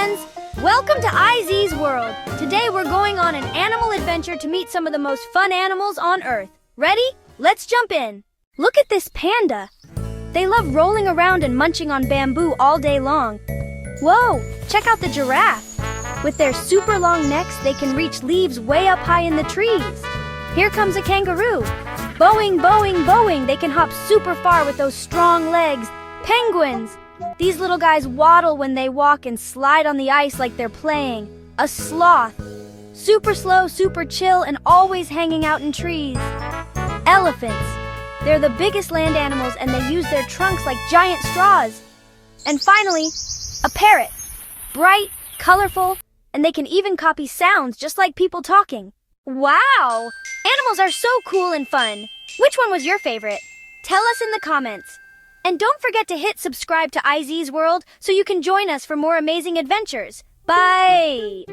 friends! Welcome to IZ's World. Today we're going on an animal adventure to meet some of the most fun animals on Earth. Ready? Let's jump in. Look at this panda. They love rolling around and munching on bamboo all day long. Whoa, check out the giraffe. With their super long necks, they can reach leaves way up high in the trees. Here comes a kangaroo. Boing, boing, boing. They can hop super far with those strong legs. Penguins. These little guys waddle when they walk and slide on the ice like they're playing. A sloth. Super slow, super chill, and always hanging out in trees. Elephants. They're the biggest land animals and they use their trunks like giant straws. And finally, a parrot. Bright, colorful, and they can even copy sounds just like people talking. Wow! Animals are so cool and fun. Which one was your favorite? Tell us in the comments. And don't forget to hit subscribe to IZ's World so you can join us for more amazing adventures. Bye!